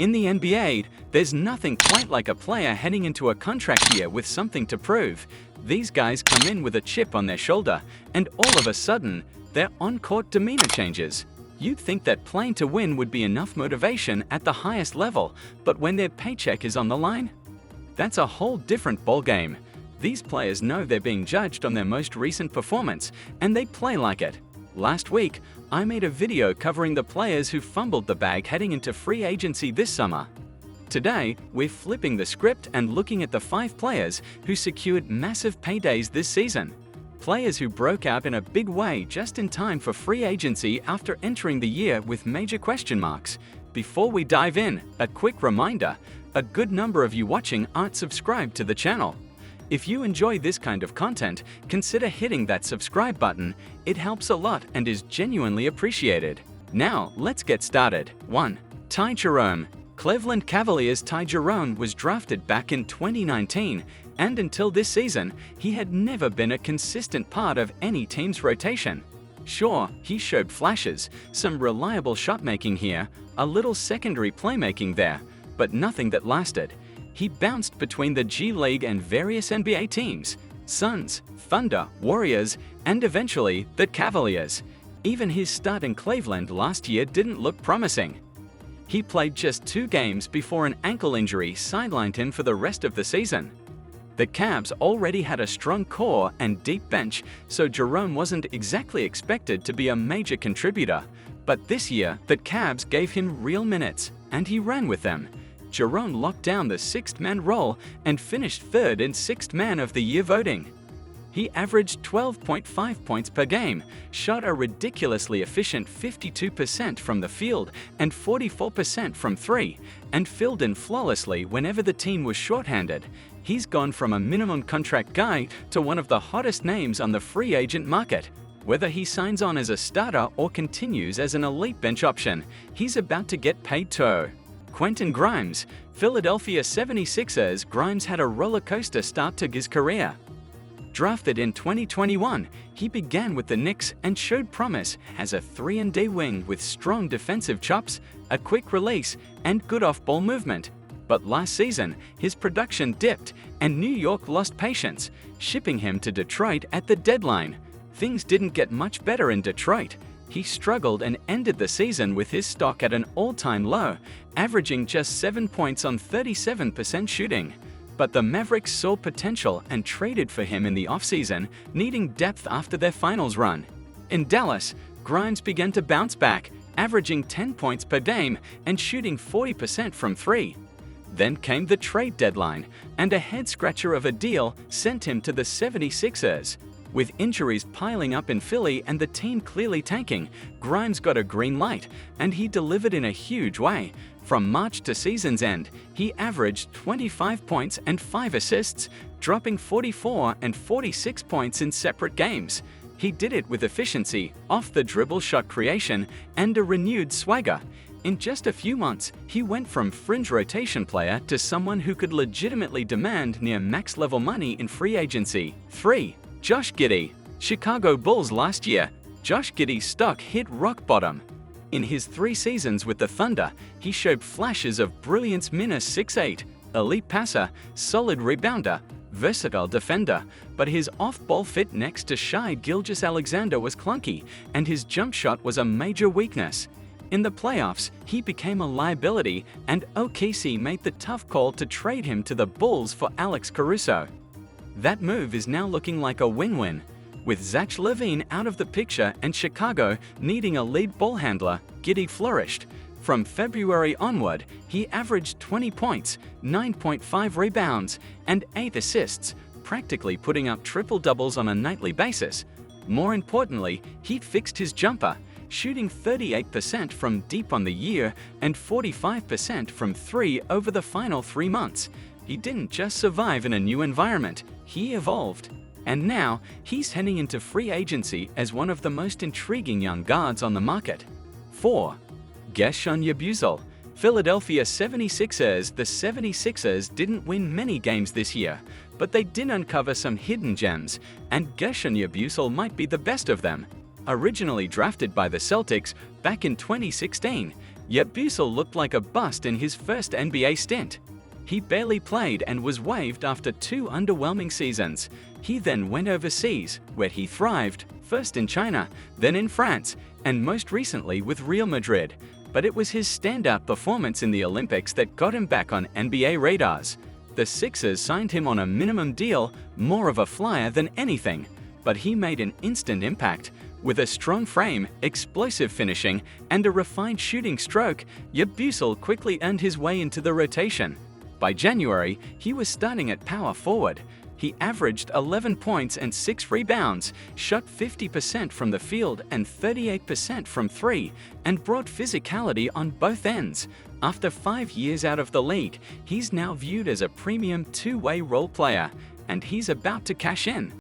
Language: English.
In the NBA, there's nothing quite like a player heading into a contract year with something to prove. These guys come in with a chip on their shoulder, and all of a sudden, their on-court demeanor changes. You'd think that playing to win would be enough motivation at the highest level, but when their paycheck is on the line, that's a whole different ballgame. These players know they're being judged on their most recent performance, and they play like it. Last week, I made a video covering the players who fumbled the bag heading into free agency this summer. Today, we're flipping the script and looking at the 5 players who secured massive paydays this season. Players who broke out in a big way just in time for free agency after entering the year with major question marks. Before we dive in, a quick reminder, a good number of you watching aren't subscribed to the channel. If you enjoy this kind of content, consider hitting that subscribe button. It helps a lot and is genuinely appreciated. Now, let's get started. 1. Ty Jerome. Cleveland Cavaliers' Ty Jerome was drafted back in 2019, and until this season, he had never been a consistent part of any team's rotation. Sure, he showed flashes, some reliable shot-making here, a little secondary playmaking there, but nothing that lasted. He bounced between the G League and various NBA teams, Suns, Thunder, Warriors, and eventually the Cavaliers. Even his start in Cleveland last year didn't look promising. He played just 2 games before an ankle injury sidelined him for the rest of the season. The Cavs already had a strong core and deep bench, so Jerome wasn't exactly expected to be a major contributor. But this year, the Cavs gave him real minutes, and he ran with them. Jerome locked down the 6th-man role and finished 3rd in 6th Man of the Year voting. He averaged 12.5 points per game, shot a ridiculously efficient 52% from the field and 44% from 3, and filled in flawlessly whenever the team was shorthanded. He's gone from a minimum contract guy to one of the hottest names on the free agent market. Whether he signs on as a starter or continues as an elite bench option, he's about to get paid too. Quentin Grimes. Philadelphia 76ers. Grimes had a roller coaster start to his career. Drafted in 2021, he began with the Knicks and showed promise as a 3-and-D wing with strong defensive chops, a quick release, and good off-ball movement. But last season, his production dipped and New York lost patience, shipping him to Detroit at the deadline. Things didn't get much better in Detroit. He struggled and ended the season with his stock at an all-time low, averaging just 7 points on 37% shooting. But the Mavericks saw potential and traded for him in the offseason, needing depth after their finals run. In Dallas, Grimes began to bounce back, averaging 10 points per game and shooting 40% from 3. Then came the trade deadline, and a head-scratcher of a deal sent him to the 76ers. With injuries piling up in Philly and the team clearly tanking, Grimes got a green light, and he delivered in a huge way. From March to season's end, he averaged 25 points and 5 assists, dropping 44 and 46 points in separate games. He did it with efficiency, off-the-dribble shot creation, and a renewed swagger. In just a few months, he went from fringe rotation player to someone who could legitimately demand near max-level money in free agency. 3. Josh Giddy. Chicago Bulls last year, Josh Giddy's stock hit rock bottom. In his 3 seasons with the Thunder, he showed flashes of brilliance. -6'8", elite passer, solid rebounder, versatile defender, but his off-ball fit next to Shai Gilgeous-Alexander was clunky, and his jump shot was a major weakness. In the playoffs, he became a liability, and OKC made the tough call to trade him to the Bulls for Alex Caruso. That move is now looking like a win-win. With Zach LaVine out of the picture and Chicago needing a lead ball handler, Giddy flourished. From February onward, he averaged 20 points, 9.5 rebounds, and 8 assists, practically putting up triple-doubles on a nightly basis. More importantly, he fixed his jumper, shooting 38% from deep on the year and 45% from 3 over the final 3 months. He didn't just survive in a new environment, he evolved. And now, he's heading into free agency as one of the most intriguing young guards on the market. 4. Gisha Yabusel. Philadelphia 76ers. The 76ers didn't win many games this year, but they did uncover some hidden gems, and Gisha Yabusel might be the best of them. Originally drafted by the Celtics back in 2016, Yabusel looked like a bust in his first NBA stint. He barely played and was waived after 2 underwhelming seasons. He then went overseas, where he thrived, first in China, then in France, and most recently with Real Madrid. But it was his standout performance in the Olympics that got him back on NBA radars. The Sixers signed him on a minimum deal, more of a flyer than anything. But he made an instant impact. With a strong frame, explosive finishing, and a refined shooting stroke, Yabusel quickly earned his way into the rotation. By January, he was starting at power forward. He averaged 11 points and 6 rebounds, shot 50% from the field and 38% from 3, and brought physicality on both ends. After 5 years out of the league, he's now viewed as a premium two-way role player, and he's about to cash in.